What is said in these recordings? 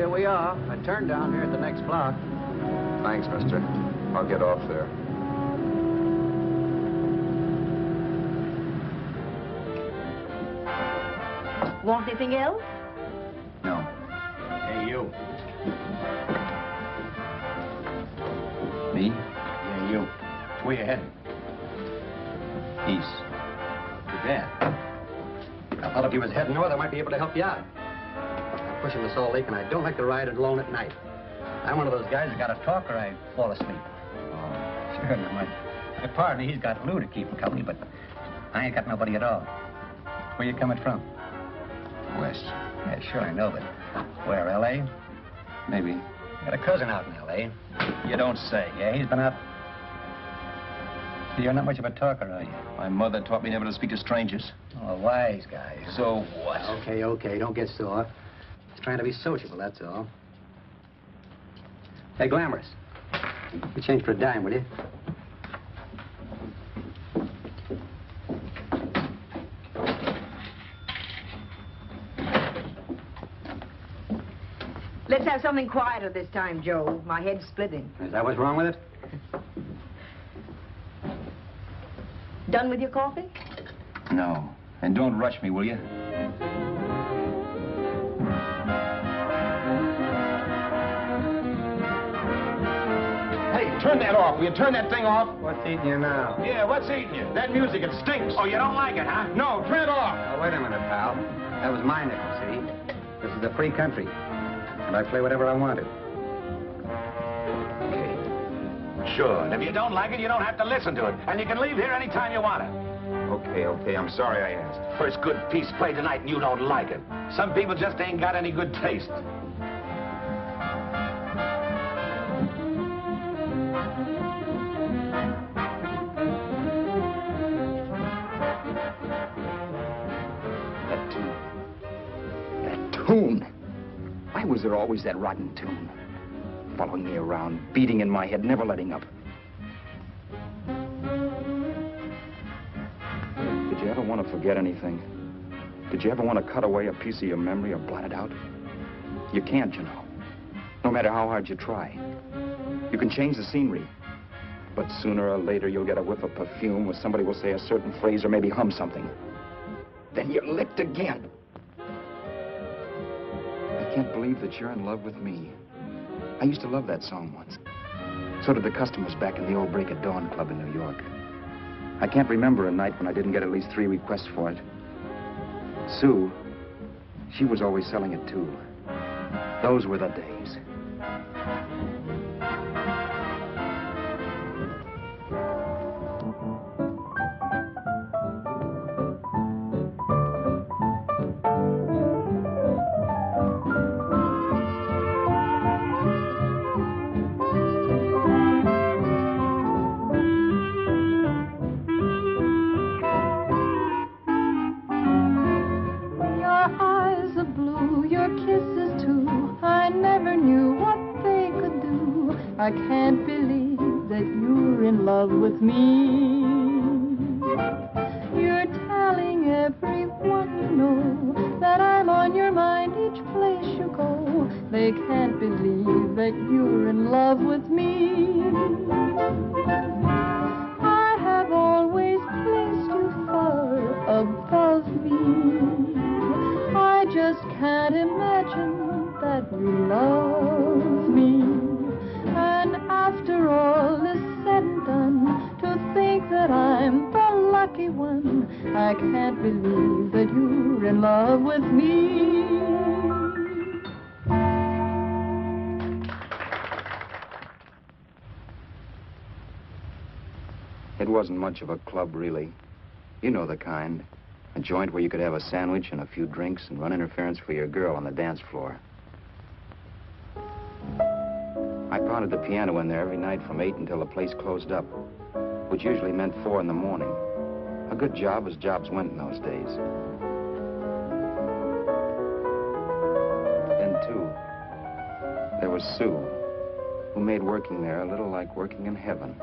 here we are. I turned down here at the next block. Thanks, mister. I'll get off there. Want anything else? No. Hey, you. Me? Yeah, you. Where you heading? East. Too bad. I thought if you was heading north, I might be able to help you out. I'm pushing the Salt Lake, and I don't like to ride it alone at night. I'm one of those guys that got to talk or I fall asleep. Oh, sure, now my partner, he's got Lou to keep him company, but I ain't got nobody at all. Where you coming from? West. Yeah, sure, I know, but where, L.A.? Maybe. Got a cousin out in L.A. You don't say. Yeah, he's been out. You're not much of a talker, are you? My mother taught me never to speak to strangers. Oh, wise guy. So what? Okay, don't get sore. Just trying to be sociable, that's all. Hey, Glamorous. You change for a dime, will you? Let's have something quieter this time, Joe. My head's splitting. Is that what's wrong with it? Done with your coffee? No. And don't rush me, will you? Hey, turn that off. Will you turn that thing off? What's eating you now? Yeah, what's eating you? That music, it stinks. Oh, you don't like it, huh? No, turn it off. Oh, wait a minute, pal. That was my nickel, see? This is a free country. And I play whatever I wanted. Okay. Sure. And if you don't like it, you don't have to listen to it. And you can leave here anytime you want it. Okay. I'm sorry I asked. First good piece played tonight and you don't like it. Some people just ain't got any good taste. That tune. Why was there always that rotten tune? Following me around, beating in my head, never letting up. Did you ever want to forget anything? Did you ever want to cut away a piece of your memory or blot it out? You can't, you know. No matter how hard you try. You can change the scenery. But sooner or later, you'll get a whiff of perfume or somebody will say a certain phrase or maybe hum something. Then you're licked again. I can't believe that you're in love with me. I used to love that song once. So did the customers back in the old Break at Dawn club in New York. I can't remember a night when I didn't get at least 3 requests for it. Sue, she was always selling it too. Those were the days. I can't believe that you're in love with me. You're telling everyone you know that I'm on your mind each place you go. They can't believe that you're in love with me. I have always placed you far above me. I just can't imagine that you love me. And after all is said and done, to think that I'm the lucky one, I can't believe that you're in love with me. It wasn't much of a club, really. You know the kind. A joint where you could have a sandwich and a few drinks and run interference for your girl on the dance floor. I pounded the piano in there every night from 8 until the place closed up, which usually meant 4 in the morning. A good job as jobs went in those days. Then, too, there was Sue, who made working there a little like working in heaven.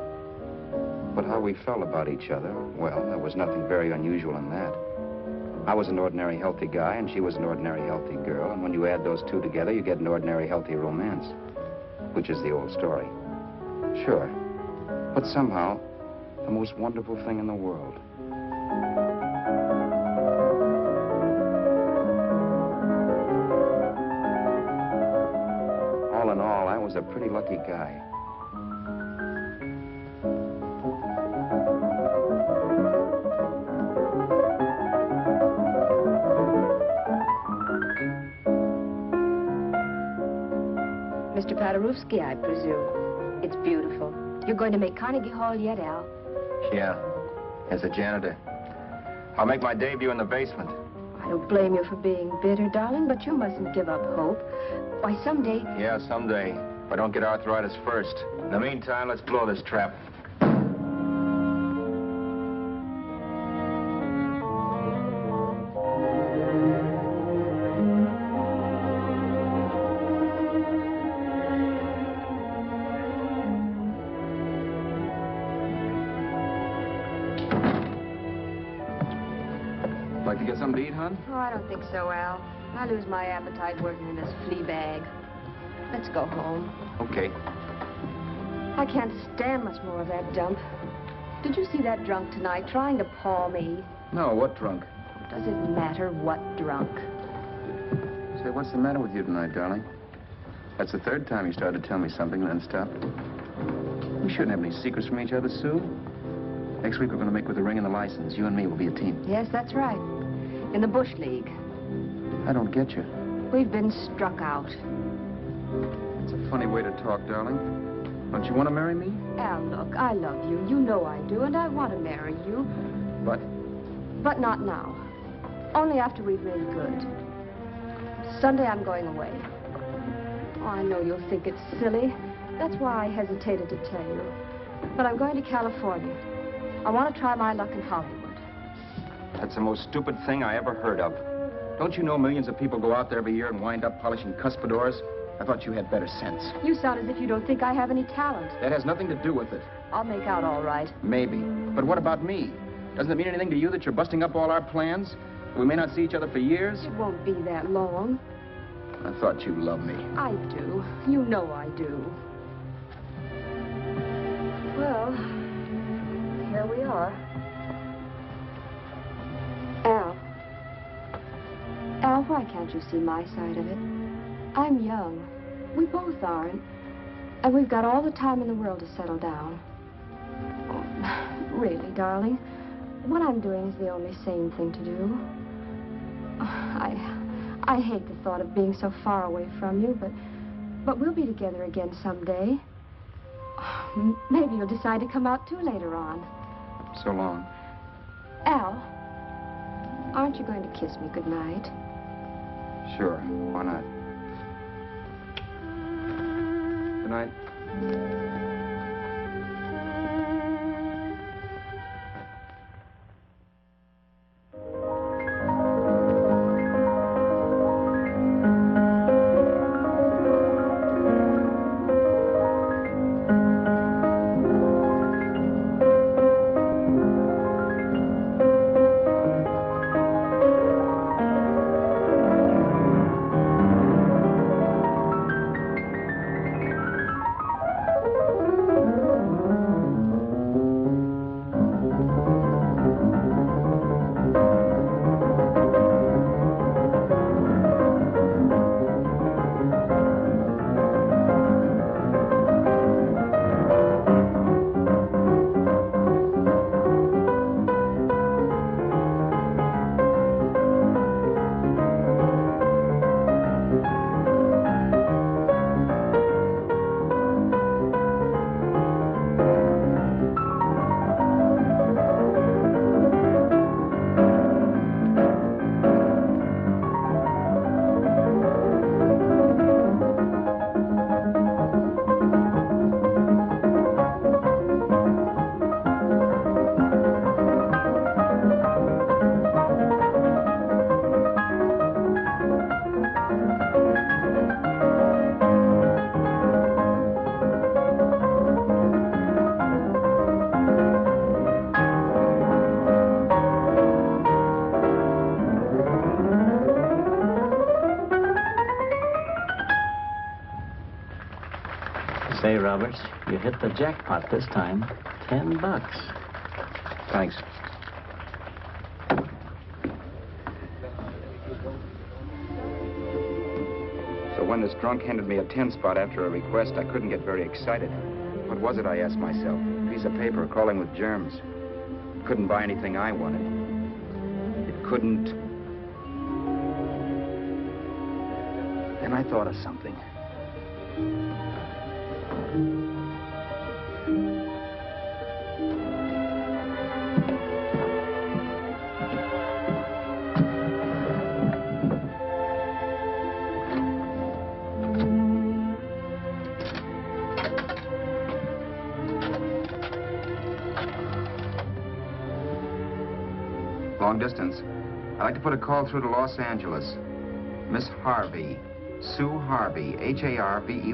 But how we felt about each other, well, there was nothing very unusual in that. I was an ordinary healthy guy, and she was an ordinary healthy girl, and when you add those two together, you get an ordinary healthy romance, which is the old story. Sure, but somehow, the most wonderful thing in the world. All in all, I was a pretty lucky guy. Mr. Paderewski, I presume. It's beautiful. You're going to make Carnegie Hall yet, Al? Yeah, as a janitor. I'll make my debut in the basement. I don't blame you for being bitter, darling, but you mustn't give up hope. Why, someday... Yeah, someday. If I don't get arthritis first. In the meantime, let's blow this trap. Like to get something to eat, hon? Oh, I don't think so, Al. I lose my appetite working in this flea bag. Let's go home. Okay. I can't stand much more of that dump. Did you see that drunk tonight trying to paw me? No, what drunk? Does it matter what drunk? Say, what's the matter with you tonight, darling? That's the third time you started to tell me something and then stopped. We shouldn't have any secrets from each other, Sue. Next week, we're going to make with the ring and the license. You and me will be a team. Yes, that's right. In the Bush League. I don't get you. We've been struck out. It's a funny way to talk, darling. Don't you want to marry me? Al, look, I love you. You know I do, and I want to marry you. But But not now. Only after we've made good. Sunday, I'm going away. Oh, I know you'll think it's silly. That's why I hesitated to tell you. But I'm going to California. I want to try my luck in Hollywood. that's the most stupid thing I ever heard of. Don't you know millions of people go out there every year and wind up polishing cuspidors? I thought you had better sense. You sound as if you don't think I have any talent. That has nothing to do with it. I'll make out all right. Maybe. But what about me? Doesn't it mean anything to you that you're busting up all our plans? We may not see each other for years? It won't be that long. I thought you loved me. I do. You know I do. Well, here we are. Al, why can't you see my side of it? I'm young. We both are, and we've got all the time in the world to settle down. Oh, really, darling, what I'm doing is the only sane thing to do. I hate the thought of being so far away from you, but we'll be together again someday. Maybe you'll decide to come out too later on. So long. Al, aren't you going to kiss me goodnight? Sure. Why not? Good night. Roberts. You hit the jackpot this time. $10. Thanks. So when this drunk handed me a 10 spot after a request, I couldn't get very excited. What was it, I asked myself? A piece of paper crawling with germs. It couldn't buy anything I wanted. It couldn't... Then I thought of something. Long distance. I'd like to put a call through to Los Angeles. Miss Harvey. Sue Harvey, Harvey.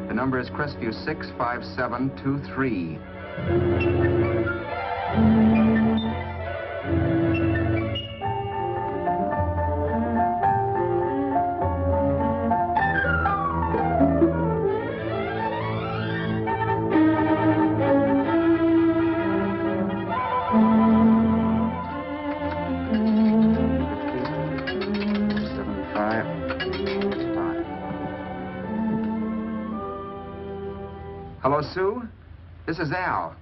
The number is Crestview 65723. Hello, Sue? This is Al.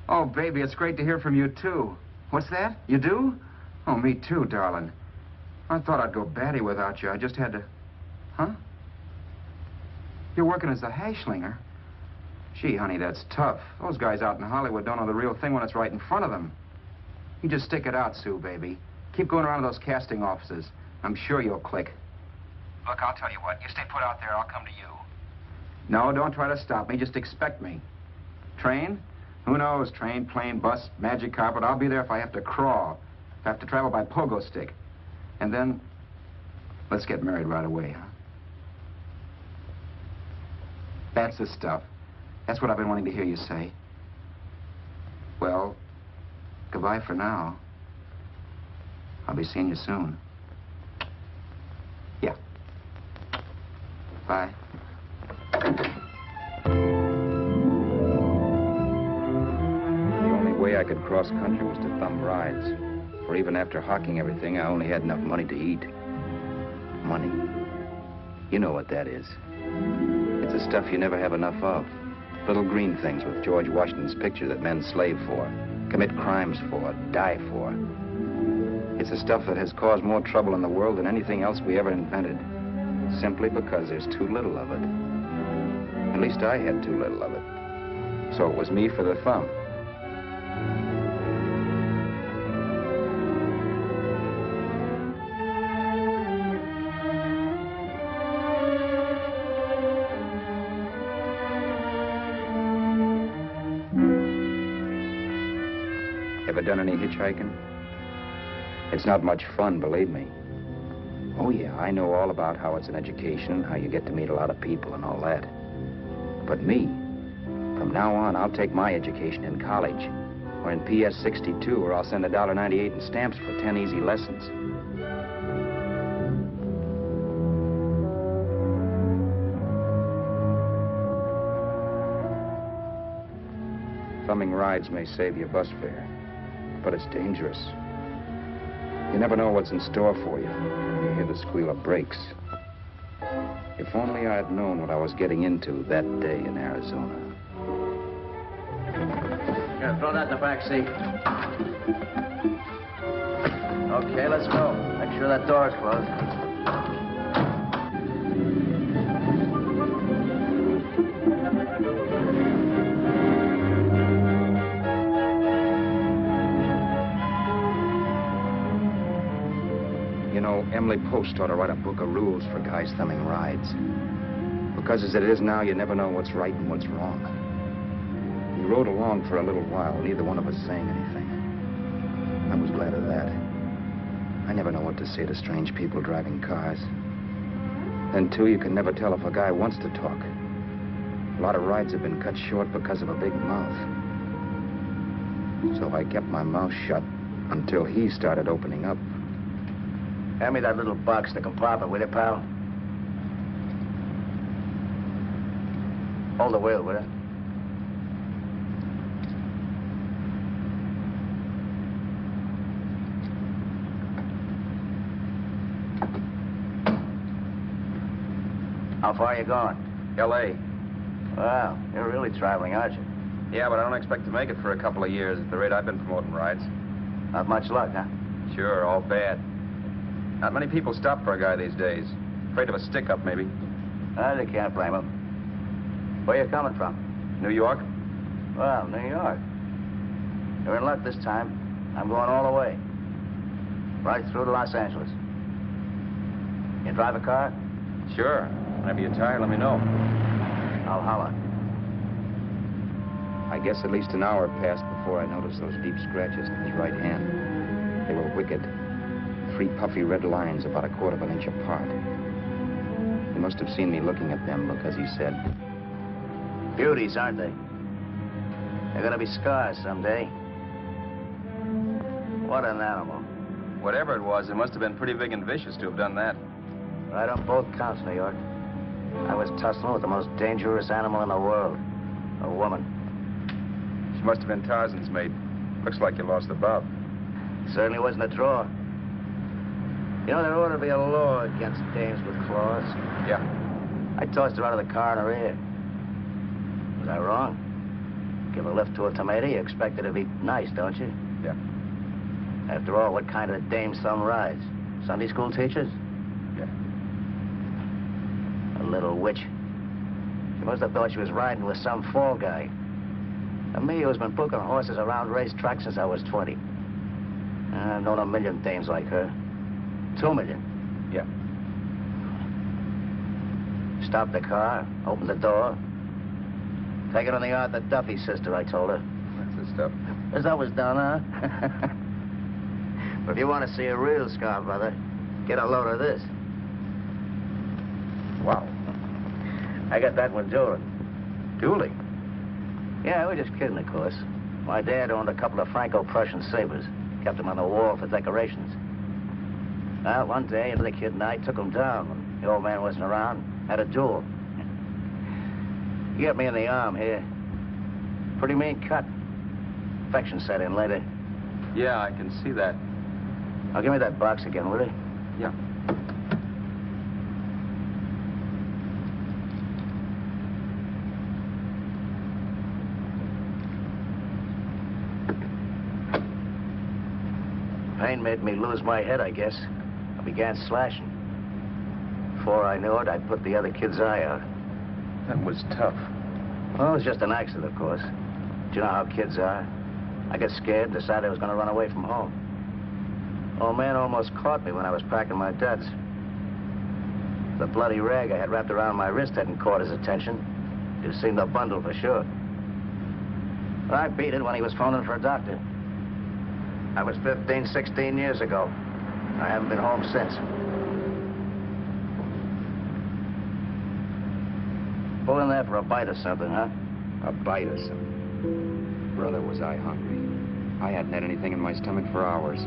Oh, baby, it's great to hear from you, too. What's that? You do? Oh, me too, darling. I thought I'd go batty without you. I just had to... Huh? You're working as a hashlinger? Gee, honey, that's tough. Those guys out in Hollywood don't know the real thing when it's right in front of them. You just stick it out, Sue, baby. Keep going around to those casting offices. I'm sure you'll click. Look, I'll tell you what. You stay put out there, I'll come to you. No, don't try to stop me. Just expect me. Train? Who knows? Train, plane, bus, magic carpet. I'll be there if I have to crawl. If I have to travel by pogo stick. And then, let's get married right away, huh? That's the stuff. That's what I've been wanting to hear you say. Well, goodbye for now. I'll be seeing you soon. Yeah. Bye. The only way I could cross country was to thumb rides. For even after hawking everything, I only had enough money to eat. Money. You know what that is. It's the stuff you never have enough of. Little green things with George Washington's picture that men slave for, commit crimes for, die for. It's the stuff that has caused more trouble in the world than anything else we ever invented. Simply because there's too little of it. At least I had too little of it. So it was me for the thumb. Ever done any hitchhiking? It's not much fun, believe me. Oh, yeah, I know all about how it's an education, how you get to meet a lot of people and all that. But me, from now on, I'll take my education in college, or in PS 62, where I'll send $1.98 in stamps for 10 easy lessons. Thumbing rides may save you bus fare, but it's dangerous. You never know what's in store for you when you hear the squeal of brakes. If only I had known what I was getting into that day in Arizona. Here, throw that in the back seat. Okay, let's go. Make sure that door's closed. You know, Emily Post ought to write a book of rules for guys thumbing rides. Because as it is now, you never know what's right and what's wrong. We rode along for a little while, neither one of us saying anything. I was glad of that. I never know what to say to strange people driving cars. Then, too, you can never tell if a guy wants to talk. A lot of rides have been cut short because of a big mouth. So I kept my mouth shut until he started opening up. Hand me that little box in the compartment, will you, pal? Hold the wheel, will you? How far are you going? L.A. Well, you're really traveling, aren't you? Yeah, but I don't expect to make it for a couple of years at the rate I've been promoting rides. Not much luck, huh? Sure, all bad. Not many people stop for a guy these days. Afraid of a stick-up, maybe. Well, you can't blame them. Where you coming from? New York? Well, New York. You're in luck this time. I'm going all the way. Right through to Los Angeles. You drive a car? Sure. Whenever you're tired, let me know. I'll holler. I guess at least an hour passed before I noticed those deep scratches in his right hand. They were wicked. 3 puffy red lines about 1/4 of an inch apart. He must have seen me looking at them because he said, Beauties, aren't they? They're gonna be scars someday. What an animal. Whatever it was, it must have been pretty big and vicious to have done that. Right on both counts, New York. I was tussling with the most dangerous animal in the world. A woman. She must have been Tarzan's mate. Looks like you lost the bob. Certainly wasn't a draw. You know, there ought to be a law against dames with claws. Yeah. I tossed her out of the car in her ear. Was I wrong? Give a lift to a tomato, you expect her to be nice, don't you? Yeah. After all, what kind of dame's thumb rides? Sunday school teachers? Yeah. A little witch. She must have thought she was riding with some fall guy. And me, who's been booking horses around racetracks since I was 20. I've known a million dames like her. 2 million. Yeah. Stopped the car, opened the door. Take it on the yard, the Duffy sister, I told her. That's the stuff. As that was done, huh? But if you want to see a real scar, brother, get a load of this. Wow. I got that one dueling. Dueling? Yeah, we're just kidding, of course. My dad owned a couple of Franco-Prussian sabers. Kept them on the wall for decorations. Well, one day, the kid and I took them down when the old man wasn't around. Had a duel. He got me in the arm here. Pretty mean cut. Infection set in later. Yeah, I can see that. Now, give me that box again, will you? Yeah. Pain made me lose my head, I guess. I began slashing. Before I knew it, I'd put the other kid's eye out. That was tough. Well, it was just an accident, of course. Do you know how kids are? I got scared and decided I was going to run away from home. Old man almost caught me when I was packing my duds. The bloody rag I had wrapped around my wrist hadn't caught his attention. It seemed a bundle for sure. But I beat it when he was phoning for a doctor. That was 15, 16 years ago. I haven't been home since. Pull in there for a bite or something, huh? a bite or something. Brother, was I hungry. I hadn't had anything in my stomach for hours.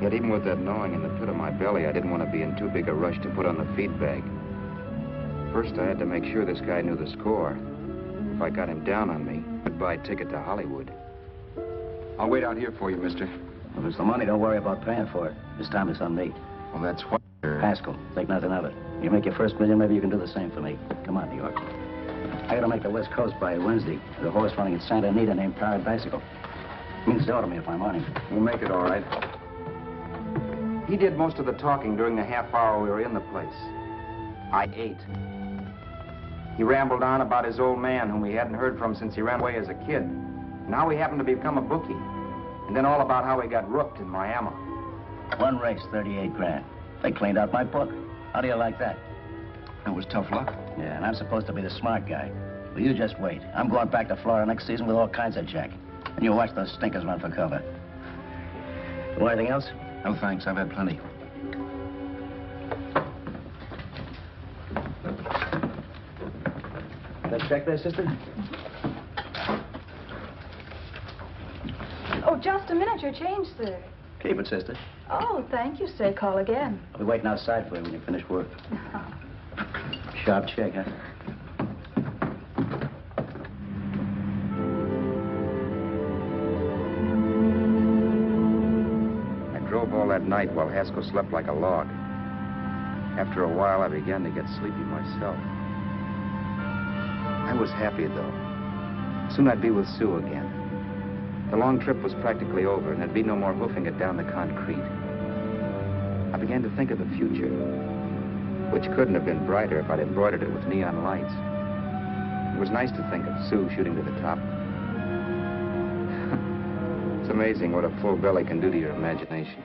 Yet even with that gnawing in the pit of my belly, I didn't want to be in too big a rush to put on the feed bag. First, I had to make sure this guy knew the score. If I got him down on me, goodbye ticket to Hollywood. I'll wait out here for you, mister. If it's the money, don't worry about paying for it. This time it's on me. Well, that's what... Haskell, think nothing of it. You make your first million, maybe you can do the same for me. Come on, New York. I gotta make the West Coast by Wednesday. There's a horse running at Santa Anita named Bicycle. Means to me if I'm on him. We'll make it all right. He did most of the talking during the half hour we were in the place. I ate. He rambled on about his old man, whom we hadn't heard from since he ran away as a kid. Now he happened to become a bookie. And then all about how he got rooked in Miami. One race, 38 grand. They cleaned out my book. How do you like that? That was tough luck. Yeah, and I'm supposed to be the smart guy. Well, you just wait. I'm going back to Florida next season with all kinds of jack. And you watch those stinkers run for cover. Want anything else? No, thanks. I've had plenty. That check there, sister? Oh, just a minute. Your change, sir. Keep it, sister. Oh, thank you, sir. Call again. I'll be waiting outside for you when you finish work. Sharp check, huh? up all that night while Haskell slept like a log. After a while, I began to get sleepy myself. I was happy, though. Soon I'd be with Sue again. The long trip was practically over, and there'd be no more hoofing it down the concrete. I began to think of the future, which couldn't have been brighter if I'd embroidered it with neon lights. It was nice to think of Sue shooting to the top. It's amazing what a full belly can do to your imagination.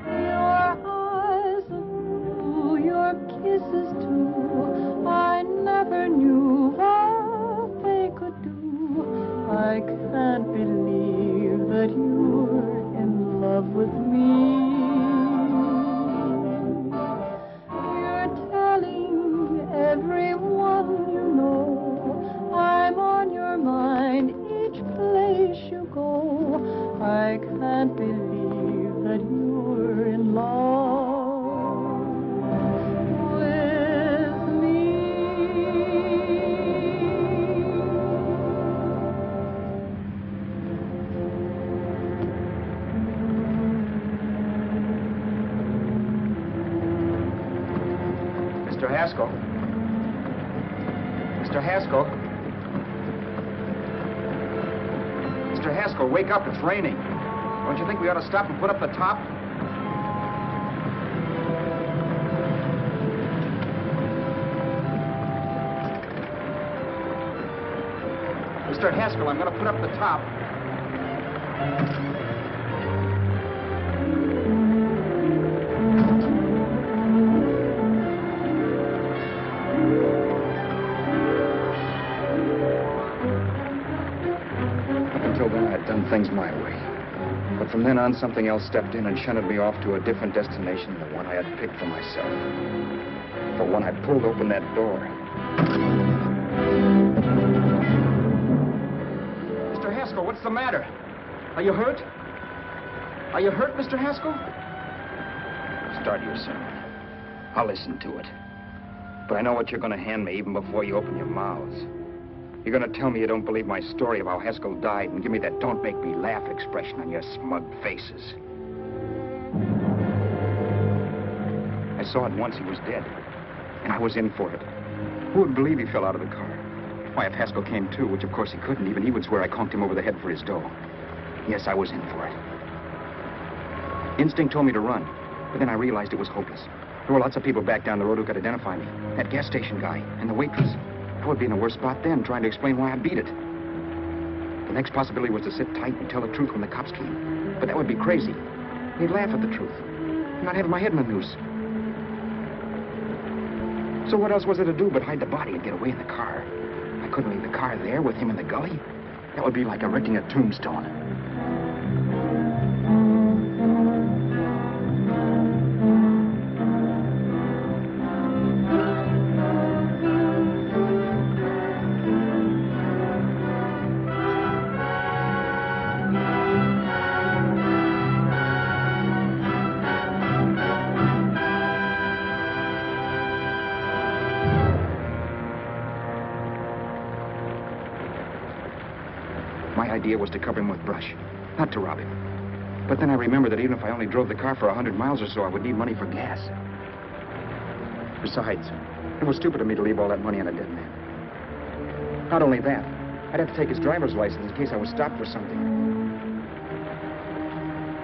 Your eyes are blue, your kisses too. I never knew what they could do. I can't believe that you're in love with me. You're telling everyone you know I'm on your mind each place you go. I can't believe that you're in love with me. Mr. Haskell? Mr. Haskell? Mr. Haskell, wake up. It's raining. Don't you think we ought to stop and put up the top? Mr. Haskell, I'm going to put up the top. Until then, I'd done things my way. But from then on, something else stepped in and shunted me off to a different destination than the one I had picked for myself. For when I pulled open that door... Mr. Haskell, what's the matter? Are you hurt? Are you hurt, Mr. Haskell? Start your sermon. I'll listen to it. But I know what you're going to hand me even before you open your mouths. You're going to tell me you don't believe my story of how Haskell died and give me that don't make me laugh expression on your smug faces. I saw at once he was dead, and I was in for it. Who would believe he fell out of the car? Why, if Haskell came too, which of course he couldn't, even he would swear I conked him over the head for his dough. Yes, I was in for it. Instinct told me to run, but then I realized it was hopeless. There were lots of people back down the road who could identify me. That gas station guy and the waitress. I would be in a worse spot then, trying to explain why I beat it. The next possibility was to sit tight and tell the truth when the cops came. But that would be crazy. They'd laugh at the truth. And I'd have my head in a noose. So what else was there to do but hide the body and get away in the car? I couldn't leave the car there with him in the gully. That would be like erecting a tombstone. Idea was to cover him with brush, not to rob him. But then I remembered that even if I only drove the car for 100 miles or so, I would need money for gas. Besides, it was stupid of me to leave all that money on a dead man. Not only that, I'd have to take his driver's license in case I was stopped for something.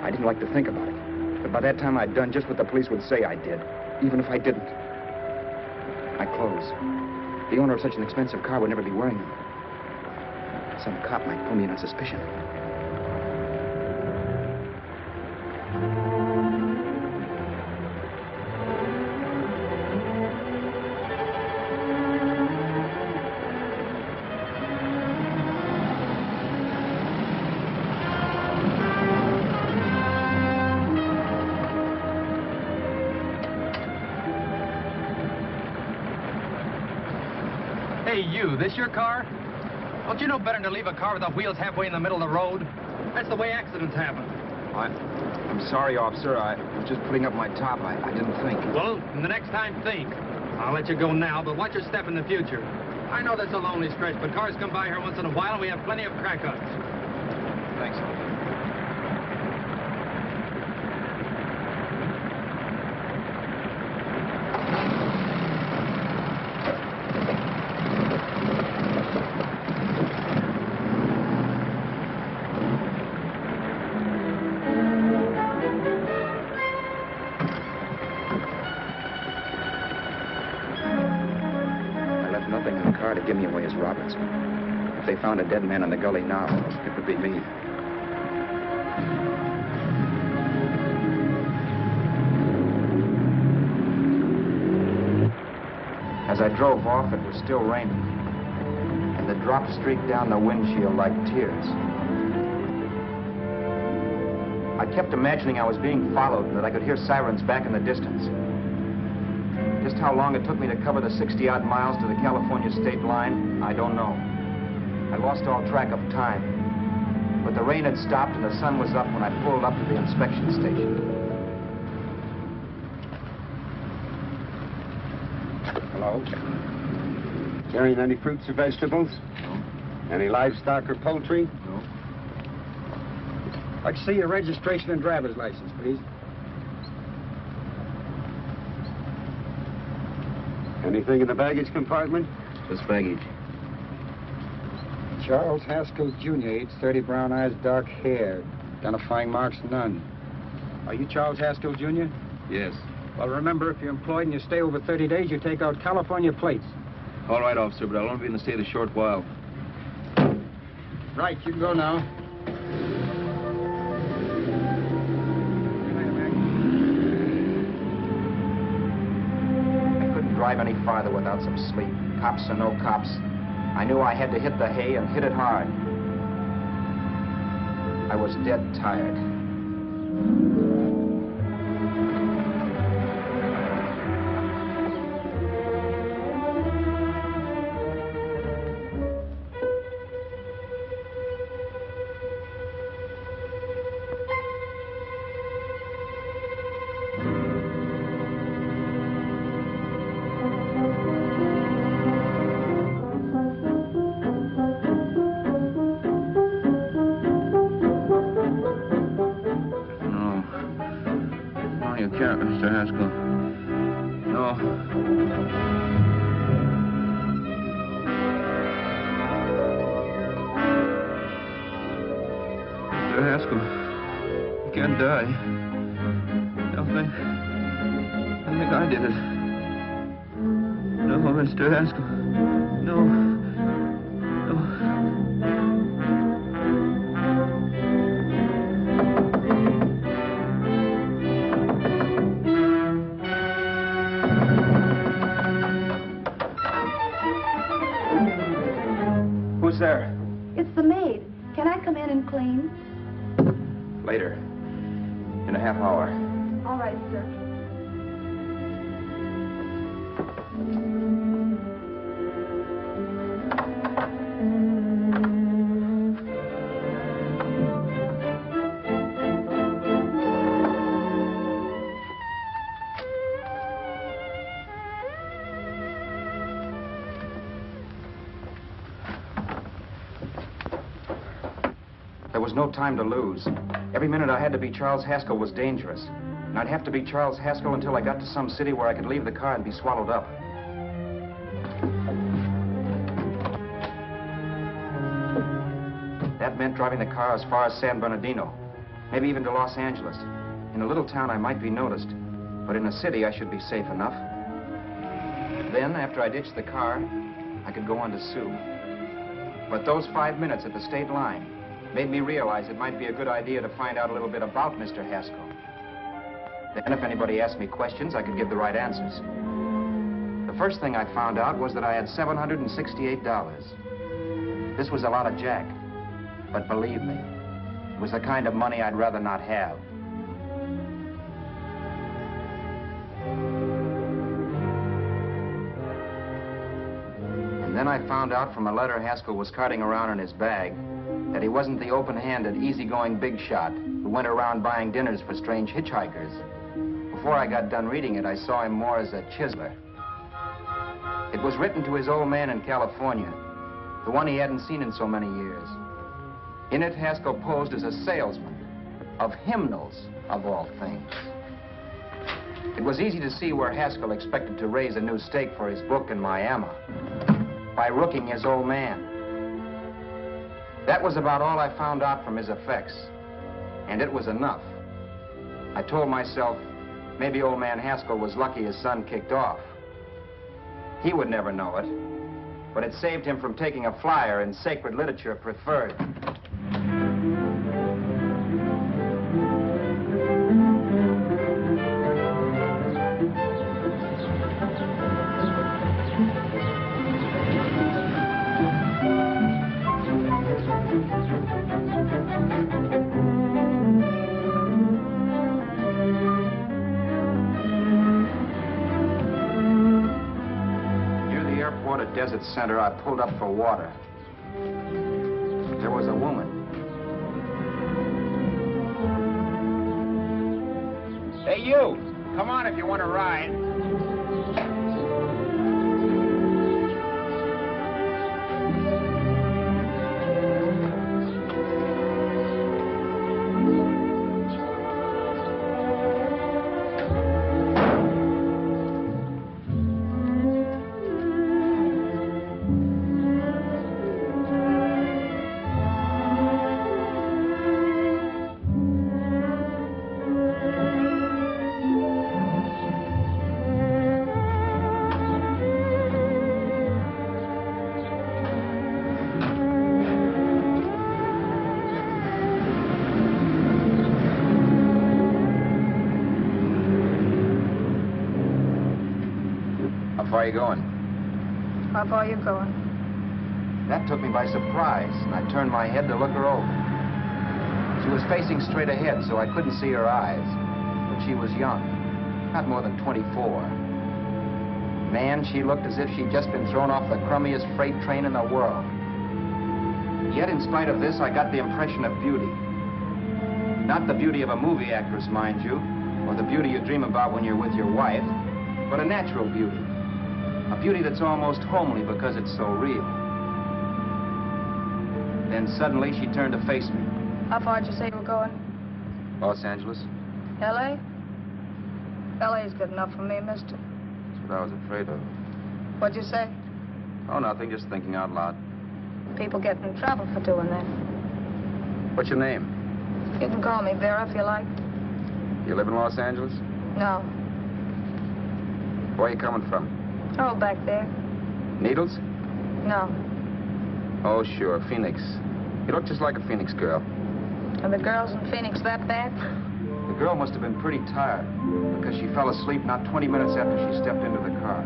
I didn't like to think about it, but by that time I'd done just what the police would say I did, even if I didn't. My clothes. The owner of such an expensive car would never be wearing them. Some cop might pull me in on suspicion. Hey, you, this your car? Don't you know better than to leave a car with the wheels halfway in the middle of the road? That's the way accidents happen. I'm sorry, officer. I was just putting up my top. I didn't think. Well, the next time, think. I'll let you go now, but watch your step in the future. I know that's a lonely stretch, but cars come by here once in a while, and we have plenty of crack-ups. Thanks, officer. is Roberts. If they found a dead man in the gully now, it would be me. As I drove off, it was still raining, and the drops streaked down the windshield like tears. I kept imagining I was being followed and that I could hear sirens back in the distance. Just how long it took me to cover the 60-odd miles to the California state line, I don't know. I lost all track of time. But the rain had stopped and the sun was up when I pulled up to the inspection station. Hello? Carrying any fruits or vegetables? No. Any livestock or poultry? No. I'd like to see your registration and driver's license, please. Anything in the baggage compartment? Just baggage. Charles Haskell, Jr., age 30, brown eyes, dark hair. Identifying marks, none. Are you Charles Haskell, Jr.? Yes. Well, remember, if you're employed and you stay over 30 days, you take out California plates. All right, officer, but I'll only be in the state a short while. Right, you can go now. I couldn't drive any farther without some sleep. Cops or no cops, I knew I had to hit the hay and hit it hard. I was dead tired. Mr. Haskell. No. Mr. Haskell, you can't die. Don't think I did it. No, Mr. Haskell. No. There? It's the maid. Can I come in and clean? Later. In a half hour. All right, sir. There was no time to lose. Every minute I had to be Charles Haskell was dangerous. And I'd have to be Charles Haskell until I got to some city where I could leave the car and be swallowed up. That meant driving the car as far as San Bernardino, maybe even to Los Angeles. In a little town, I might be noticed, but in a city, I should be safe enough. Then, after I ditched the car, I could go on to Sue. But those 5 minutes at the state line made me realize it might be a good idea to find out a little bit about Mr. Haskell. Then if anybody asked me questions, I could give the right answers. The first thing I found out was that I had $768. This was a lot of jack, but believe me, it was the kind of money I'd rather not have. And then I found out from a letter Haskell was carting around in his bag that he wasn't the open-handed, easygoing big shot who went around buying dinners for strange hitchhikers. Before I got done reading it, I saw him more as a chiseler. It was written to his old man in California, the one he hadn't seen in so many years. In it, Haskell posed as a salesman of hymnals, of all things. It was easy to see where Haskell expected to raise a new stake for his book in Miami by rooking his old man. That was about all I found out from his effects, and it was enough. I told myself, maybe old man Haskell was lucky his son kicked off. He would never know it, but it saved him from taking a flyer in Sacred Literature Preferred. Desert Center, I pulled up for water. There was a woman. Hey, you! Come on if you want to ride. How far are you going? How far are you going? That took me by surprise, and I turned my head to look her over. She was facing straight ahead, so I couldn't see her eyes. But she was young, not more than 24. Man, she looked as if she'd just been thrown off the crummiest freight train in the world. Yet, in spite of this, I got the impression of beauty. Not the beauty of a movie actress, mind you, or the beauty you dream about when you're with your wife, but a natural beauty. A beauty that's almost homely because it's so real. Then suddenly she turned to face me. How far did you say you were going? Los Angeles? L.A.? L.A.'s good enough for me, mister. That's what I was afraid of. What'd you say? Oh, nothing, just thinking out loud. People get in trouble for doing that. What's your name? You can call me Vera if you like. You live in Los Angeles? No. Where are you coming from? Oh, back there. Needles? No. Oh, sure, Phoenix. You look just like a Phoenix girl. Are the girls in Phoenix that bad? The girl must have been pretty tired, because she fell asleep not 20 minutes after she stepped into the car.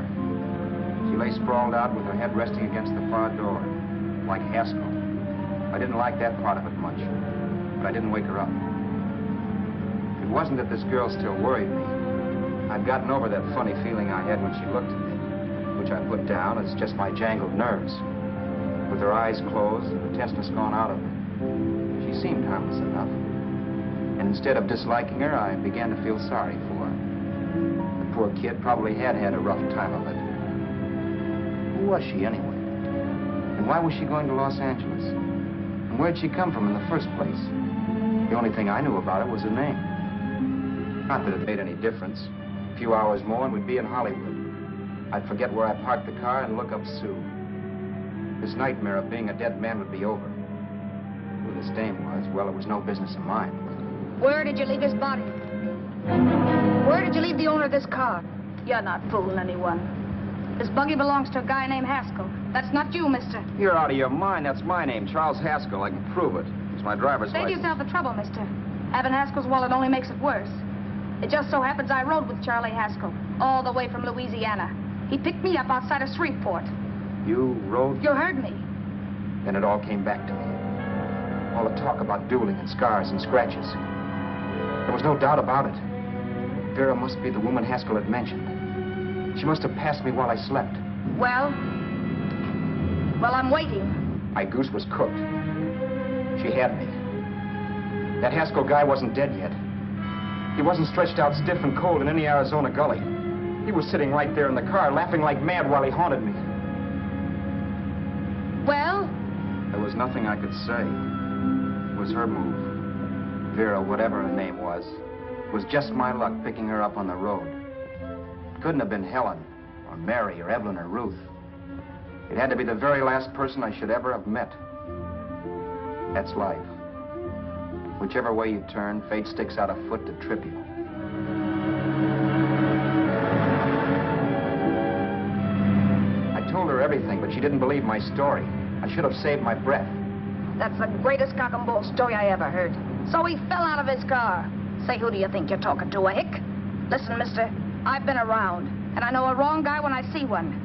She lay sprawled out with her head resting against the far door, like Haskell. I didn't like that part of it much, but I didn't wake her up. It wasn't that this girl still worried me. I'd gotten over that funny feeling I had when she looked at me, which I put down as just my jangled nerves. With her eyes closed and the tenseness gone out of her, she seemed harmless enough. And instead of disliking her, I began to feel sorry for her. The poor kid probably had had a rough time of it. Who was she anyway? And why was she going to Los Angeles? And where'd she come from in the first place? The only thing I knew about her was her name. Not that it made any difference. A few hours more and we'd be in Hollywood. I'd forget where I parked the car and look up Sue. This nightmare of being a dead man would be over. Who this dame was, well, it was no business of mine. Where did you leave his body? Where did you leave the owner of this car? You're not fooling anyone. This buggy belongs to a guy named Haskell. That's not you, mister. You're out of your mind. That's my name, Charles Haskell. I can prove it. It's my driver's Save license. yourself the trouble, mister. Having Haskell's wallet only makes it worse. It just so happens I rode with Charlie Haskell all the way from Louisiana. He picked me up outside of Shreveport. You rode? You heard me. Then it all came back to me. All the talk about dueling and scars and scratches. There was no doubt about it. Vera must be the woman Haskell had mentioned. She must have passed me while I slept. Well, I'm waiting. My goose was cooked. She had me. That Haskell guy wasn't dead yet. He wasn't stretched out stiff and cold in any Arizona gully. He was sitting right there in the car, laughing like mad while he haunted me. Well? There was nothing I could say. It was her move. Vera, whatever her name was just my luck picking her up on the road. It couldn't have been Helen, or Mary, or Evelyn, or Ruth. It had to be the very last person I should ever have met. That's life. Whichever way you turn, fate sticks out a foot to trip you. I told her everything, but she didn't believe my story. I should have saved my breath. That's the greatest cock and bull story I ever heard. So he fell out of his car. Say, who do you think you're talking to, a hick? Listen, mister, I've been around, and I know a wrong guy when I see one.